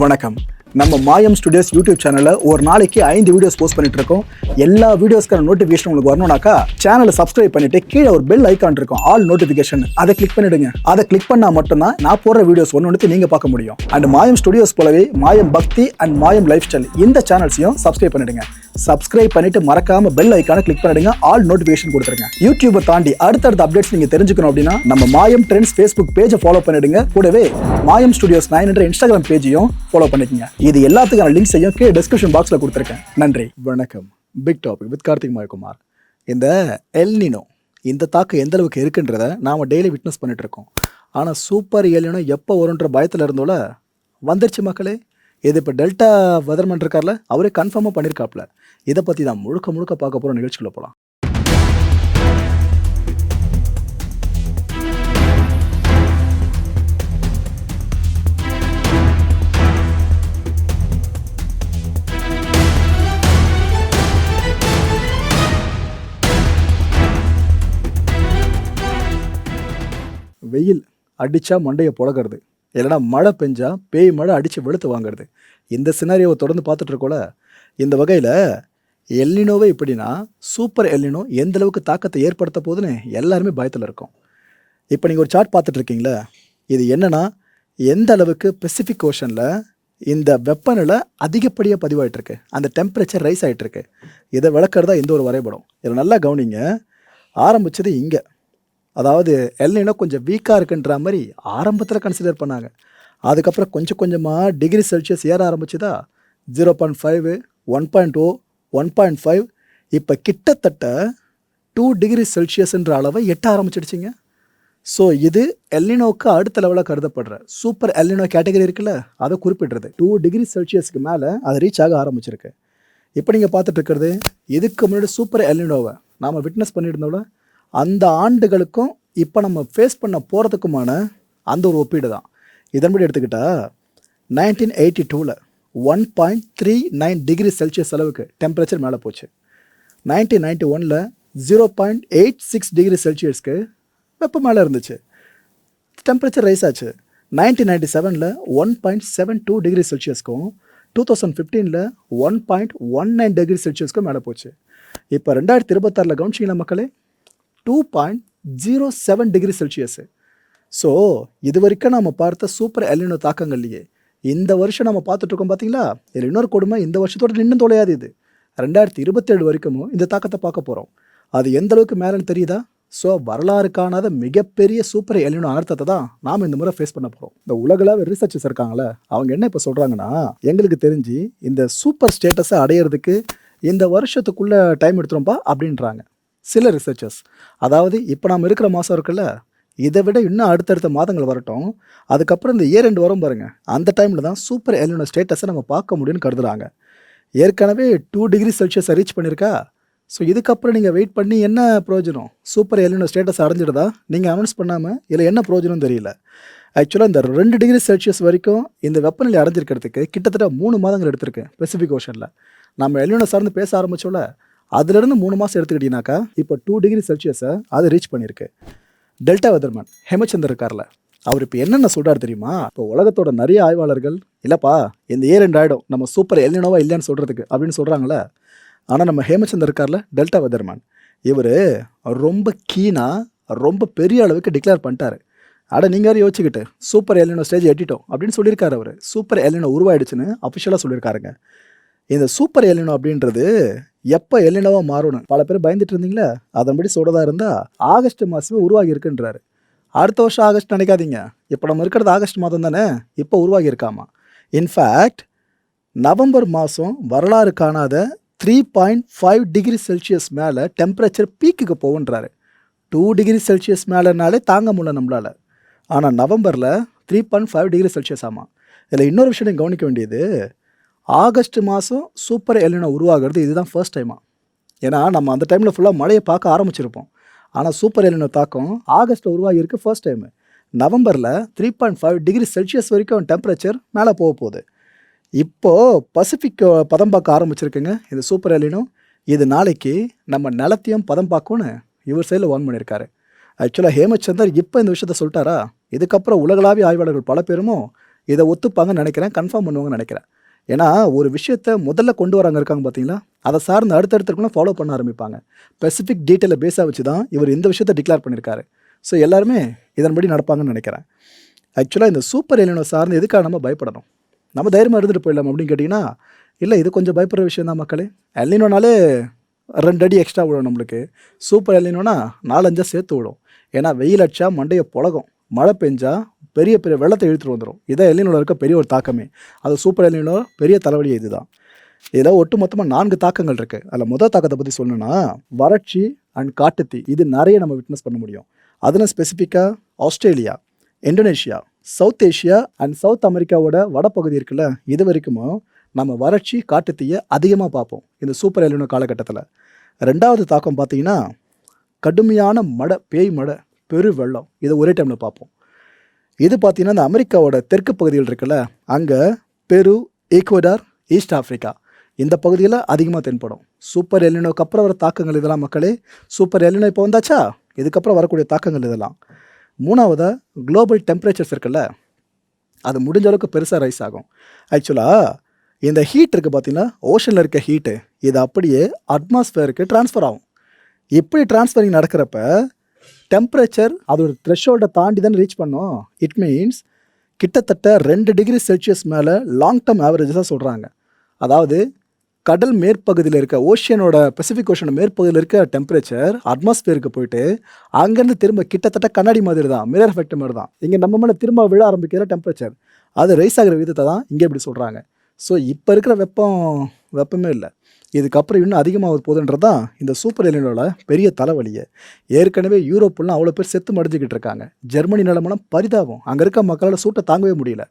வணக்கம். நம்ம மாயம் ஸ்டுடியோஸ் யூடியூப் சேனலில் ஒரு நாளைக்கு 5 வீடியோஸ் போஸ்ட் பண்ணிட்டு இருக்கோம். எல்லா வீடியோஸ்க்கான நோட்டிஃபிகேஷன் உங்களுக்கு வரணும்னாக்கா சேனலை சப்ஸ்கிரைப் பண்ணிட்டு கீழே ஒரு பெல் ஐக்கான் இருக்கும், ஆல் நோட்டிஃபிகேஷன். அதை கிளிக் பண்ணிடுங்க. அதை கிளிக் பண்ணா மட்டும்தான் நான் போடுற வீடியோஸ் ஒன்று நீங்க பார்க்க முடியும். அண்ட் மாயம் ஸ்டுடியோஸ் போலவே மாயம் பக்தி அண்ட் மாயம் லைஃப் ஸ்டைல் இந்த சேனல்ஸையும் சப்ஸ்கிரைப் பண்ணிடுங்க. சப்ஸ்கிரைப் பண்ணிட்டு மறக்காம பெல் ஐக்கானை கிளிக் பண்ணிடுங்க, ஆல் நோட்டிஃபிகேஷன் கொடுத்துருங்க. யூடியூபை தாண்டி அடுத்தடுத்த அப்டேட்ஸ் நீங்க தெரிஞ்சுக்கணும் அப்படின்னா நம்ம மாயம் ட்ரெண்ட்ஸ் ஃபேஸ்புக் பேஜை ஃபாலோ பண்ணிடுங்க. கூடவே மாயம் ஸ்டுடியோஸ் 9 என்ற இன்ஸ்டாகிராம் பேஜையும் ஃபாலோ பண்ணிக்கங்க. இது எல்லாத்துக்கான லிங்க்ஸையும் கீழே டிஸ்கிரிப்ஷன் பாக்ஸ்ல கொடுத்துருக்கேன். நன்றி, வணக்கம். Big topic with Karthik Mayakumar. இந்த எல் நினோ இந்த தாக்கம் எந்த அளவுக்கு இருக்குன்றத நாம டெய்லி விட்னஸ் பண்ணிட்டு இருக்கோம். ஆனால் சூப்பர் எல் நினோ எப்போ வரும்ன்ற பயத்தில் இருந்தோல, வந்துருச்சு மக்களே. இது இப்போ டெல்டா வெதர்மேன் இருக்கார்ல, அவரே கன்ஃபார்மாக பண்ணியிருக்காப்ல. இதை பற்றி தான் முழுக்க பார்க்க போகிற நிகழ்ச்சிக்குள்ள போகலாம். வெயில் அடித்தா மண்டையை புழகிறது, இல்லைனா மழை பெஞ்சா பேய் மழை அடித்து வெளுத்து வாங்கிறது. இந்த சினாரியோவை தொடர்ந்து பார்த்துட்டு இருக்கோல. இந்த வகையில் எல்னினோவே இப்படின்னா சூப்பர் எல்னினோ எந்த அளவுக்கு தாக்கத்தை ஏற்படுத்த போகுதுன்னு எல்லாருமே பயத்தில் இருக்கும். இப்போ நீங்கள் ஒரு சார்ட் பார்த்துட்டு இருக்கீங்களா, இது என்னென்னா எந்த அளவுக்கு பெசிபிக் ஓஷனில் இந்த வெப்பநிலை அதிகப்படியாக பதிவாயிட்டிருக்கு, அந்த டெம்பரேச்சர் ரைஸ் ஆகிட்டுருக்கு. இதை விளக்குறதா இந்த ஒரு வரைபடம். இதை நல்லா கவனிங்க. ஆரம்பித்தது இங்கே, அதாவது எல்னினோ கொஞ்சம் வீக்காக இருக்குன்ற மாதிரி ஆரம்பத்தில் கன்சிடர் பண்ணாங்க. அதுக்கப்புறம் கொஞ்சம் கொஞ்சமாக டிகிரி செல்சியஸ் ஏற ஆரம்பிச்சுதா. 0.5, 1.0, 1.5, இப்போ கிட்டத்தட்ட 2 டிகிரி செல்சியஸ்ன்ற அளவை எட்ட ஆரம்பிச்சிடுச்சிங்க. ஸோ இது எல்னினோவுக்கு அடுத்த லெவலில் கருதப்படுற சூப்பர் எல்னினோ கேட்டகரி இருக்குல்ல, அதை குறிப்பிடுறது. 2 டிகிரி செல்சியஸ்க்கு மேலே அது ரீச் ஆக ஆரம்பிச்சிருக்கு. இப்போ நீங்கள் பார்த்துட்டு இருக்கிறது இதுக்கு முன்னாடி சூப்பர் எல்னினோவை நாம் விட்னஸ் பண்ணியிருந்தோம்ல, அந்த ஆண்டுகளுக்கும் இப்போ நம்ம ஃபேஸ் பண்ண போகிறதுக்குமான அந்த ஒரு ஒப்பீடு தான். இதன்படி எடுத்துக்கிட்டால் 1982 1.39 டிகிரி செல்சியஸ் அளவுக்கு டெம்பரேச்சர் மேலே போச்சு. 1991 0.86 டிகிரி செல்சியஸ்க்கு வெப்பம் மேலே இருந்துச்சு, டெம்பரேச்சர் ரைஸ் ஆச்சு. 1997 1.72 டிகிரி செல்சியஸ்க்கும் 2015 1.19 டிகிரி செல்சியஸ்க்கும் மேலே போச்சு. இப்போ 2026 கவனிச்சிங்களா மக்களே, 2.07 டிகிரி செல்சியஸ். ஸோ இது வரைக்கும் நம்ம பார்த்த சூப்பர் எல்னினோ தாக்கங்கள்லையே இந்த வருஷம் நம்ம பார்த்துட்ருக்கோம் பார்த்தீங்களா. இதில் இன்னொரு கொடுமை, இந்த வருஷத்தோட இன்னும் தொலையாது. இது 2027 வரைக்கும் இந்த தாக்கத்தை பார்க்க போகிறோம். அது எந்த அளவுக்கு மேலேன்னு தெரியுதா? ஸோ வரலாறு காணாத மிகப்பெரிய சூப்பர் எல்னினோ அனர்த்தத்தை தான் நாம் இந்த முறை ஃபேஸ் பண்ண போகிறோம். இந்த உலகளாவிய ரிசர்ச்சர்ஸ் இருக்காங்களே, அவங்க என்ன இப்போ சொல்கிறாங்கன்னா, எங்களுக்கு தெரிஞ்சு இந்த சூப்பர் ஸ்டேட்டஸை அடையிறதுக்கு இந்த வருஷத்துக்குள்ளே டைம் எடுத்துரும்பா அப்படின்றாங்க சில ரிசர்ச்சர்ஸ். அதாவது இப்போ நாம் இருக்கிற மாதம் இருக்குல்ல, இதை விட இன்னும் அடுத்தடுத்த மாதங்கள் வரட்டும், அதுக்கப்புறம் இந்த இயர் எண்ட் வரும் பாருங்க, அந்த டைமில் தான் சூப்பர் எல்னினோ ஸ்டேட்டஸை நம்ம பார்க்க முடியும்னு கருதுறாங்க. ஏற்கனவே 2 டிகிரி செல்சியஸை ரீச் பண்ணியிருக்கா. ஸோ இதுக்கப்புறம் நீங்கள் வெயிட் பண்ணி என்ன பிரயோஜனம்? சூப்பர் எல்னினோ ஸ்டேட்டஸ் அடைஞ்சிடுதா? நீங்கள் அனௌன்ஸ் பண்ணாமல் இதில் என்ன பிரயோஜனம் தெரியல. ஆக்சுவலாக இந்த 2 டிகிரி செல்சியஸ் வரைக்கும் இந்த வெப்பநிலை அடைஞ்சிருக்கிறதுக்கு கிட்டத்தட்ட 3 மாதங்கள் எடுத்திருக்கு பெசிபிக் ஓஷனில். நம்ம எல்னினோ சார்ந்து பேச ஆரம்பிச்சோல, அதுலேருந்து 3 மாதம் எடுத்துக்கிட்டீங்கன்னாக்கா இப்போ 2 டிகிரி செல்சியஸை அது ரீச் பண்ணியிருக்கு. டெல்டா வெதர்மேன் ஹேமச்சந்தர் இருக்கார்ல, அவர் இப்போ என்னென்ன சொல்கிறார் தெரியுமா? இப்போ உலகத்தோட நிறைய ஆய்வாளர்கள் இல்லைப்பா இந்த இயர் எண்ட் ஆகிடும் நம்ம சூப்பர் எல்னினோவா இல்லைன்னு சொல்கிறதுக்கு அப்படின்னு சொல்கிறாங்களே. ஆனால் நம்ம ஹேமச்சந்தர் இருக்கார்ல, டெல்டா வெதர்மேன், இவர் ரொம்ப கீனாக ரொம்ப பெரிய அளவுக்கு டிக்ளேர் பண்ணிட்டார். நீங்கள் வேறு யோசிச்சுக்கிட்டு சூப்பர் எல்னினோ ஸ்டேஜ் எட்டிட்டோம் அப்படின்னு சொல்லியிருக்காரு. அவர் சூப்பர் எல்னினோ உருவாயிடுச்சுன்னு அஃபிஷியலாக சொல்லியிருக்காருங்க. இந்த சூப்பர் எல்னினோ அப்படின்றது எப்போ எல்னினோவாக மாறணும் பல பேர் பயந்துட்டு இருந்தீங்களே, அதன்படி சொல்கிறதா இருந்தால் ஆகஸ்ட் மாதமே உருவாகி இருக்குன்றாரு. அடுத்த வருஷம் ஆகஸ்ட் நினைக்காதீங்க, இப்போ நம்ம இருக்கிறது ஆகஸ்ட் மாதம் தானே, இப்போ உருவாகி இருக்காமா. இன்ஃபேக்ட் நவம்பர் மாதம் வரலாறு காணாத 3.5 டிகிரி செல்சியஸ் மேலே டெம்பரேச்சர் பீக்குக்கு போகுன்றாரு. 2 டிகிரி செல்சியஸ் மேலேனாலே தாங்க முடியல நம்மளால். ஆனால் நவம்பரில் 3.5 டிகிரி செல்சியஸ் ஆமாம். இதில் இன்னொரு விஷயம் நீங்கள் கவனிக்க வேண்டியது, ஆகஸ்ட் மாதம் சூப்பர் எல்னினோ உருவாகிறது இதுதான் ஃபர்ஸ்ட் டைமாக. ஏன்னா நம்ம அந்த டைமில் ஃபுல்லாக மழையை பார்க்க ஆரம்பிச்சிருப்போம். ஆனால் சூப்பர் எல்னினோ தாக்கம் ஆகஸ்ட்டில் உருவாகியிருக்கு ஃபர்ஸ்ட் டைமு. நவம்பரில் 3.5 டிகிரி செல்சியஸ் வரைக்கும் டெம்பரேச்சர் மேலே போக போகுது. இப்போது பசிபிக் பதம் பார்க்க ஆரம்பிச்சிருக்குங்க இந்த சூப்பர் எல்னினோ. இது நாளைக்கு நம்ம நிலத்தையும் பதம் பார்க்கும்னு இவர் சைடில் வார்ன் பண்ணியிருக்காரு. ஆக்சுவலாக ஹேமச்சந்தர் இப்போ இந்த விஷயத்த சொல்லிட்டாரா, இதுக்கப்புறம் உலகளாவிய ஆய்வாளர்கள் பல பேரும் இதை ஒத்துப்பாங்கன்னு நினைக்கிறேன், கன்ஃபார்ம் பண்ணுவாங்கன்னு நினைக்கிறேன். ஏன்னா ஒரு விஷயத்த முதல்ல கொண்டு வராங்க இருக்காங்க பார்த்தீங்களா, அதை சார்ந்து அடுத்தடுத்துக்குள்ள ஃபாலோ பண்ண ஆரம்பிப்பாங்க. ஸ்பெசிஃபிக் டீட்டெயிலை பேஸாக வச்சு தான் இவர் இந்த விஷயத்தை டிக்ளேர் பண்ணியிருக்காரு. ஸோ எல்லாருமே இதன்படி நடப்பாங்கன்னு நினைக்கிறேன். ஆக்சுவலாக இந்த சூப்பர் எலினோ சார்ந்து எதுக்காக நம்ம பயப்படணும்? நம்ம தைரியமாக இருந்துட்டு போயிடலாம் அப்படின்னு கேட்டிங்கன்னா, இல்லை இது கொஞ்சம் பயப்படுற விஷயம் தான் மக்களே. எல்லினோனாலே 2 அடி எக்ஸ்ட்ரா விடும் நம்மளுக்கு. சூப்பர் எல்லினோனா 4 5 சேர்த்து விடும். ஏன்னா வெயில் அடிச்சா மண்டையை புழகும், மழை பெஞ்சா பெரிய பெரிய வெள்ளத்தை இழுத்துட்டு வந்துடும். இதான் எல்லினோவில் இருக்க பெரிய ஒரு தாக்கமே. அது சூப்பர் எல்லினோ பெரிய தலைவலி இதுதான். இதில் ஒட்டு மொத்தமாக 4 தாக்கங்கள் இருக்குது. அதில் முதல் தாக்கத்தை பற்றி சொல்லணும்னா வறட்சி அண்ட் காட்டுத்தீ. இது நிறைய நம்ம விட்னஸ் பண்ண முடியும். அதில் ஸ்பெசிஃபிக்காக Australia, Indonesia, south Asia and south அமெரிக்காவோட வடப்பகுதி இருக்குல்ல, இது வரைக்கும் நம்ம வறட்சி காட்டுத்தீயை அதிகமாக பார்ப்போம் இந்த சூப்பர் எலினோ காலகட்டத்தில். 2வது தாக்கம் பார்த்தீங்கன்னா கடுமையான மழை, பேய் மழை, பெரு வெள்ளம், இதை ஒரே டைமில் பார்ப்போம். இது பார்த்தீங்கன்னா இந்த அமெரிக்காவோட தெற்கு பகுதிகள் இருக்குல்ல, அங்கே பெரு, ஈக்குவடார், ஈஸ்ட் ஆஃப்ரிக்கா இந்த பகுதியில் அதிகமாக தென்படும். சூப்பர் எலினோக்கு அப்புறம் வர தாக்கங்கள் இதெல்லாம் மக்களே. சூப்பர் எலினோ இப்போ வந்தாச்சா, இதுக்கப்புறம் வரக்கூடிய தாக்கங்கள் இதெல்லாம். 3வது குளோபல் டெம்பரேச்சர்ஸ் இருக்குல்ல, அது முடிஞ்ச அளவுக்கு பெருசாக ரைஸ் ஆகும். ஆக்சுவலாக இந்த ஹீட் இருக்குது பார்த்தீங்கன்னா, ஓஷனில் இருக்க ஹீட்டு இது அப்படியே அட்மாஸ்ஃபியருக்கு ட்ரான்ஸ்ஃபர் ஆகும். இப்படி ட்ரான்ஸ்ஃபரிங் நடக்கிறப்ப டெம்பரேச்சர் அது ஒரு த்ரெஷ்ஹோல்டை தாண்டி தான் ரீச் பண்ணோம். இட் மீன்ஸ் கிட்டத்தட்ட 2 டிகிரி செல்சியஸ் மேலே லாங் டேர்ம் ஆவரேஜஸாக சொல்கிறாங்க. அதாவது கடல் மேற்பகுதியில் இருக்க ஓஷியனோட பசிபிக் ஓஷனோட மேற்பகுதியில் இருக்க டெம்பரேச்சர் அட்மாஸ்பியருக்கு போயிட்டு அங்கேருந்து திரும்ப கிட்டத்தட்ட கண்ணாடி மாதிரி தான், மிரர் எஃபெக்ட் மாதிரி தான். இங்கே நம்ம மேலே திரும்ப விழ ஆரம்பிக்கிற டெம்பரேச்சர் அது ரைஸ் ஆகிற விதத்தை தான் இங்கே இப்படி சொல்கிறாங்க. ஸோ இப்போ இருக்கிற வெப்பமே இல்லை, இதுக்கப்புறம் இன்னும் அதிகமாக போகுதுன்றது தான் இந்த சூப்பர் எலினோட பெரிய தலைவலியை. ஏற்கனவே யூரோப்பெல்லாம் அவ்வளோ பேர் செத்து மடிஞ்சிக்கிட்டு இருக்காங்க. ஜெர்மனி நிலமெல்லாம் பரிதாபம், அங்கே இருக்க மக்களால் சூட்டை தாங்கவே முடியல.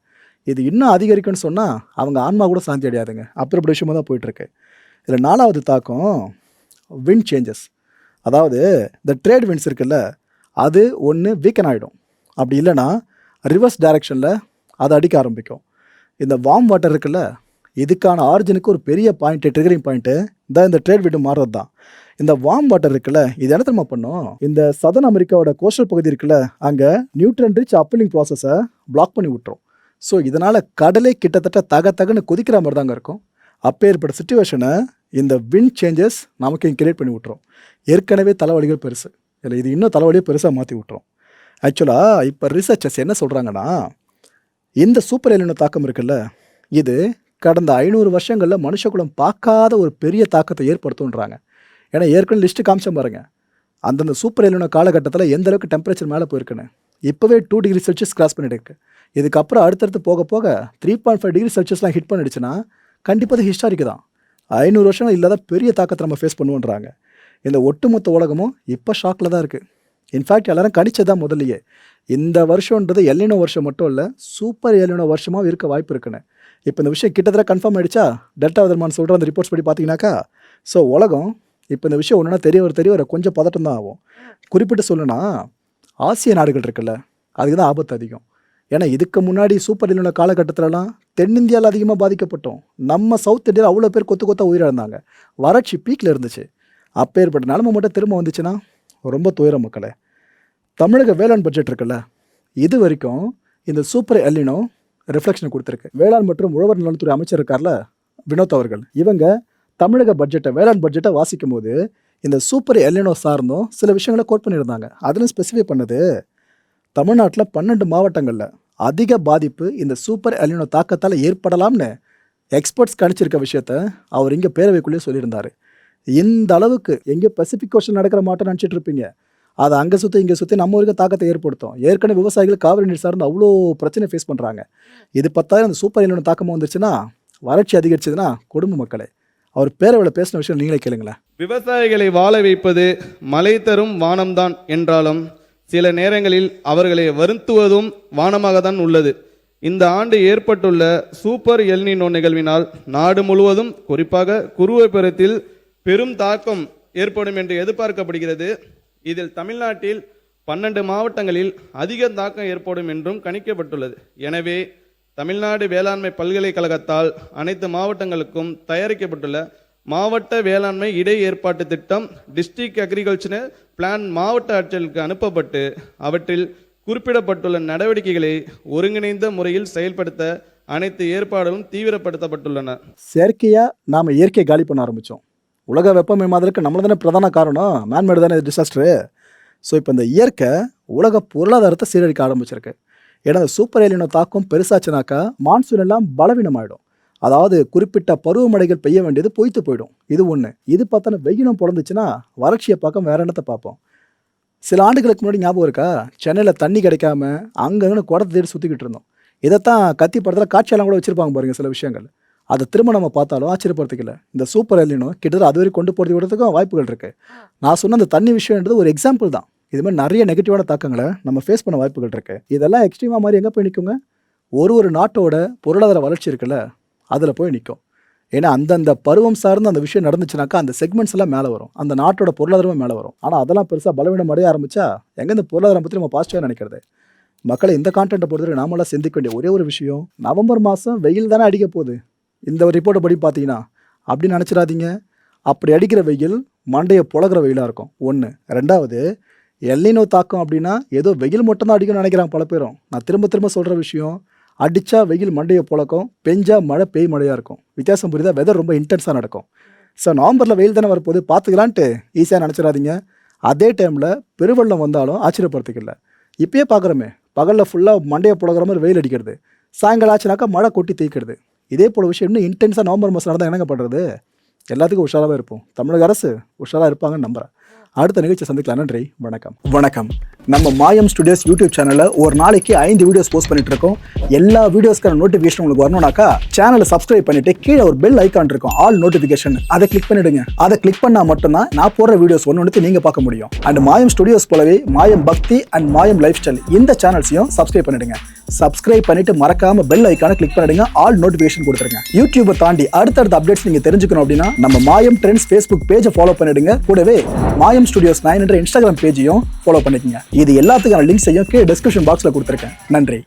இது இன்னும் அதிகரிக்குன்னு சொன்னால் அவங்க ஆன்மா கூட சாந்தி அடையாதுங்க. அப்படி விஷயமாக தான் போயிட்டுருக்கு. இதில் 4வது தாக்கம் விண்ட் சேஞ்சஸ். அதாவது இந்த ட்ரேட் விண்ட்ஸ் இருக்குல்ல, அது ஒன்று வீக்கன் ஆகிடும், அப்படி இல்லைன்னா ரிவர்ஸ் டைரக்ஷனில் அது அடிக்க ஆரம்பிக்கும். இந்த வார்ம் வாட்டர் இருக்குல்ல, இதுக்கான ஆரிஜினுக்கு ஒரு பெரிய பாயிண்ட்டு, ட்ரிகரிங் பாயிண்ட்டு தான் இந்த ட்ரேட் விண்டு மாறுறது தான். இந்த வார்ம் வாட்டர் இருக்குல்ல, இது என்ன தெரியுமா பண்ணும், இந்த சதர்ன் அமெரிக்காவோட கோஸ்டல் பகுதி இருக்குல்ல, அங்கே நியூட்ரன் ரிச் அப்பலிங் ப்ராசஸை பிளாக் பண்ணி விட்டுரும். ஸோ இதனால் கடலே கிட்டத்தட்ட தகன்னு கொதிக்கிற மாதிரி தாங்க இருக்கும். அப்போ ஏற்பட்ட சுச்சுவேஷனை இந்த விண்ட் சேஞ்சஸ் நமக்கு இங்கே கிரியேட் பண்ணி விட்டுரும். ஏற்கனவே தலைவலிகள் பெருசு, இல்லை இது இன்னும் தலைவலியை பெருசாக மாற்றி விட்டுரும். ஆக்சுவலாக இப்போ ரிசர்ச்சர்ஸ் என்ன சொல்கிறாங்கன்னா, இந்த சூப்பர் எலினோ தாக்கம் இருக்குல்ல, இது கடந்த 500 வருஷங்களில் மனுஷகுலம் பார்க்காத ஒரு பெரிய தாக்கத்தை ஏற்படுத்துன்றாங்க. ஏன்னா ஏற்கனவே லிஸ்ட்டு காமிச்சேன் பாருங்கள், அந்தந்த சூப்பர் எலினோ காலகட்டத்தில் எந்த அளவுக்கு டெம்பரேச்சர் மேலே போயிருக்குன்னு. இப்போவே 2 டிகிரி செல்சியஸ் கிராஸ் பண்ணிட்டு இருக்கு. இதுக்கப்புறம் அடுத்தடுத்து போக போக 3.5 டிகிரி செல்சியஸ்லாம் ஹிட் பண்ணிடுச்சுன்னா கண்டிப்பாக அது ஹிஸ்டாரிக்கு தான். 500 வருஷம் இல்லாத பெரிய தாக்கத்தை நம்ம ஃபேஸ் பண்ணுவோன்றாங்க. இந்த ஒட்டுமொத்த உலகமும் இப்போ ஷாக்கில் தான் இருக்குது. இன்ஃபேக்ட் எல்லாரும் கணிச்சதான் முதல்லையே, இந்த வருஷன்றது எல்லினோ வருஷம் மட்டும் இல்லை, சூப்பர் எல்லினோ வருஷமாக இருக்க வாய்ப்பு இருக்குன்னு. இப்போ இந்த விஷயம் கிட்டத்தட்ட கன்ஃபார்ம் ஆகிடுச்சா, டெல்டா வெதர்மான் சொல்கிற அந்த ரிப்போர்ட்ஸ் படி பார்த்தீங்கன்னாக்கா. ஸோ உலகம் இப்போ இந்த விஷயம் ஒன்றுனா தெரிய வர கொஞ்சம் பதட்டம் தான் ஆகும். குறிப்பிட்டு சொல்லணும்னா ஆசிய நாடுகள் இருக்குல்ல, அதுக்கு தான் ஆபத்து அதிகம். ஏன்னா இதுக்கு முன்னாடி சூப்பர் எலினோ காலகட்டத்திலலாம் தென்னிந்தியாவில் அதிகமாக பாதிக்கப்பட்டோம். நம்ம சவுத் இந்தியாவில் அவ்வளோ பேர் கொத்த உயிரிழந்தாங்க. வறட்சி பீக்கில் இருந்துச்சு. அப்போ ஏற்பட்ட நிலைமை மட்டும் திரும்ப வந்துச்சுன்னா ரொம்ப துயரம் மக்களே. தமிழக வேளாண் பட்ஜெட் இருக்குல்ல, இது வரைக்கும் இந்த சூப்பர் எலினோ ரிஃப்ளெக்ஷன் கொடுத்துருக்கு. வேளாண் மற்றும் உழவர் நலத்துறை அமைச்சர் இருக்கார்ல வினோத் அவர்கள், இவங்க தமிழக பட்ஜெட்டை, வேளாண் பட்ஜெட்டை வாசிக்கும் போது இந்த சூப்பர் எலினோ சார்ந்தும் சில விஷயங்களை கோட் பண்ணியிருந்தாங்க. அதில் ஸ்பெசிஃபை பண்ணது தமிழ்நாட்டில் 12 மாவட்டங்களில் அதிக பாதிப்பு இந்த சூப்பர் எலினோ தாக்கத்தால் ஏற்படலாம்னு எக்ஸ்பர்ட்ஸ் கணிச்சிருக்க விஷயத்த அவர் இங்கே பேரவைக்குள்ளேயே சொல்லியிருந்தார். இந்த அளவுக்கு எங்கே பசிபிக் ஓஷன் நடக்கிற மாட்டோம் நினச்சிட்டு இருப்பீங்க, அதை அங்கே இங்கே சுற்றி நம்ம வரைக்கும் தாக்கத்தை ஏற்படுத்தும். ஏற்கனவே விவசாயிகள் காவிரி நீர் சார்ந்து அவ்வளோ பிரச்சனை ஃபேஸ் பண்ணுறாங்க. இது 10,000 அந்த சூப்பர் எலினோ தாக்கமாக வந்துருச்சுன்னா, வறட்சி அதிகரிச்சதுன்னா குடும்ப மக்களே. அவர் பேரவையில் பேசின விஷயம் நீங்களே கேளுங்களேன். விவசாயிகளை வாழ வைப்பது மழை தரும் வானம்தான் என்றாலும் சில நேரங்களில் அவர்களை வருத்துவதும் வானமாக தான் உள்ளது. இந்த ஆண்டு ஏற்பட்டுள்ள சூப்பர் எல்னினோ நிகழ்வினால் நாடு முழுவதும் குறிப்பாக குறுவைப்புறத்தில் பெரும் தாக்கம் ஏற்படும் என்று எதிர்பார்க்கப்படுகிறது. இதில் தமிழ்நாட்டில் 12 மாவட்டங்களில் அதிக தாக்கம் ஏற்படும் என்றும் கணிக்கப்பட்டுள்ளது. எனவே தமிழ்நாடு வேளாண்மை பல்கலைக்கழகத்தால் அனைத்து மாவட்டங்களுக்கும் தயாரிக்கப்பட்டுள்ள மாவட்ட வேளாண்மை இடை ஏற்பாட்டு திட்டம் டிஸ்ட்ரிக்ட் அக்ரிகல்ச்சர் பிளான் மாவட்ட ஆட்சியர்களுக்கு அனுப்பப்பட்டு அவற்றில் குறிப்பிடப்பட்டுள்ள நடவடிக்கைகளை ஒருங்கிணைந்த முறையில் செயல்படுத்த அனைத்து ஏற்பாடுகளும் தீவிரப்படுத்தப்பட்டுள்ளன. செயற்கையாக நாம் இயற்கையை காலி பண்ண ஆரம்பித்தோம். உலக வெப்பமயமாதலுக்கு நம்மள தானே பிரதான காரணம், மேன்மேடு தானே டிசாஸ்டரு. ஸோ இப்போ இந்த இயற்கை உலக பொருளாதாரத்தை சீரழிக்க ஆரம்பிச்சிருக்கு. ஏன்னா இந்த சூப்பர் எல்னினோ தாக்கம் பெருசாச்சுனாக்கா மான்சூன் எல்லாம் பலவீனமாயிடும். அதாவது குறிப்பிட்ட பருவமழைகள் பெய்ய வேண்டியது பொய்த்து போயிடும். இது ஒன்று. இது பார்த்தோன்னா வெயிலும் பிறந்துச்சுன்னா வறட்சியை பார்க்க வேற என்னத்தை பார்ப்போம். சில ஆண்டுகளுக்கு முன்னாடி ஞாபகம் இருக்கா, சென்னையில் தண்ணி கிடைக்காம அங்கன்னு குடத்தை தேடி சுற்றிக்கிட்டு இருந்தோம். இதைத்தான் கத்தி படத்தில் காட்சியெல்லாம் கூட வச்சுருப்பாங்க பாருங்கள் சில விஷயங்கள். அதை திரும்ப நம்ம பார்த்தாலும் ஆச்சரியப்படுறதுக்கில்ல. இந்த சூப்பர் எல்னினோ கிட்டத்தட்ட அது வரைக்கும் கொண்டு போகிறது விடுறதுக்கும் வாய்ப்புகள் இருக்குது. நான் சொன்ன அந்த தண்ணி விஷயன்றது ஒரு எக்ஸாம்பிள் தான். இது மாதிரி நிறைய நெகட்டிவான தாக்கங்களை நம்ம ஃபேஸ் பண்ண வாய்ப்புகள் இருக்குது. இதெல்லாம் எக்ஸ்ட்ரீமாக மாதிரி எங்கே போய் நிற்குங்க? ஒரு நாட்டோட பொருளாதார வளர்ச்சி இருக்குல்ல, அதில் போய் நிற்கும். ஏன்னா அந்தந்த பருவம் சார்ந்து அந்த விஷயம் நடந்துச்சுனாக்கா அந்த செக்மெண்ட்ஸ் எல்லாம் மேலே வரும், அந்த நாட்டோட பொருளாதாரமே மேலே வரும். ஆனால் அதெல்லாம் பெருசாக பலவீனம் அடைய ஆரம்பித்தா எங்கே இந்த பொருளாதாரம் பற்றி நம்ம பாசிட்டிவாக நினைக்கிறது? மக்களை இந்த கான்டென்ட்டை பொறுத்தவரை நாமெல்லாம் சிந்திக்க வேண்டிய ஒரே ஒரு விஷயம், நவம்பர் மாதம் வெயில் தானே அடிக்க போகுது இந்த ஒரு ரிப்போர்ட்டை படி பார்த்தீங்கன்னா. அப்படின்னு நினச்சிடாதீங்க. அப்படி அடிக்கிற வெயில் மண்டையை புழகிற வெயிலாக இருக்கும் ஒன்று. ரெண்டாவது, எல்னினோ தாக்கம் அப்படின்னா ஏதோ வெயில் மட்டும்தான் அடிக்கணும்னு நினைக்கிறாங்க பல பேரும். நான் திரும்ப சொல்கிற விஷயம், அடித்தா வெயில் மண்டையை புழக்கும், பெஞ்சா மழை பெய் மழையாக இருக்கும். வித்தியாசம் புரியுதா? வெதர் ரொம்ப இன்டென்ஸாக நடக்கும். ஸோ நவம்பரில் வெயில் தானே வரப்போது பார்த்துக்கலான்ட்டு ஈஸியாக நினச்சிடாதீங்க. அதே டைமில் பெருவெள்ளம் வந்தாலும் ஆச்சரியப்படுறதுக்கில்லை. இப்பயே பார்க்குறோமே, பகலில் ஃபுல்லாக மண்டையை புழகிற மாதிரி வெயில் அடிக்கிறது, சாயங்காலம் ஆச்சுனாக்கா மழை கொட்டி தீக்கிறது. இதே போல் விஷயம் இன்னும் இன்டென்ஸாக நவம்பர் மாதம் நடந்தால் என்னங்க பண்ணுறது? எல்லாத்துக்கும் உஷாராகவே இருப்போம். தமிழக அரசு உஷாராக இருப்பாங்கன்னு நம்புகிறேன். அடுத்த நிகழ்ச்சி சந்திக்கலாம். நன்றி, வணக்கம். நம்ம மாயம் ஸ்டுடியோஸ் யூடியூப் சேனலில் ஒரு நாளைக்கு 5 வீடியோஸ் போஸ்ட் பண்ணிட்டு இருக்கோம். எல்லா வீடியோஸ்க்கான நோட்டிஃபிகேஷன் உங்களுக்கு வரணும்னாக்கா சேனலை சப்ஸ்கிரைப் பண்ணிட்டு கீழே ஒரு பெல் ஐக்கான் இருக்கும், ஆல் நோட்டிஃபிகேஷன். அதை கிளிக் பண்ணிடுங்க. அதை கிளிக் பண்ணால் மட்டும்தான் நான் போடுற வீடியோஸ் ஒன்று நீங்கள் பார்க்க முடியும். அண்ட் மாயம் ஸ்டுடியோஸ் போலவே மாயம் பக்தி அண்ட் மாயம் லைஃப் ஸ்டைல் இந்த சேனல்ஸையும் சப்ஸ்கிரைப் பண்ணிடுங்க. சப்ஸ்கிரைப் பண்ணிட்டு மறக்காம பெல் ஐக்கானை கிளிக் பண்ணிடுங்க, ஆல் நோட்டிஃபிகேஷன் கொடுத்துருங்க. யூடியூபை தாண்டி அடுத்தடுத்த அப்டேட்ஸ் நீங்க தெரிஞ்சுக்கணும் அப்படின்னா நம்ம மாயம் ட்ரெண்ட்ஸ் ஃபேஸ்புக் பேஜை ஃபாலோ பண்ணிடுங்க. கூடவே மாயம் ஸ்டுடியோஸ் 9 என்ற இன்ஸ்டாகிராம் பேஜையும் ஃபாலோ பண்ணிக்கங்க. இது எல்லாத்துக்கான லிங்க்ஸையும் கீழே டிஸ்கிரிப்ஷன் பாக்ஸ்ல கொடுத்துருக்கேன். நன்றி.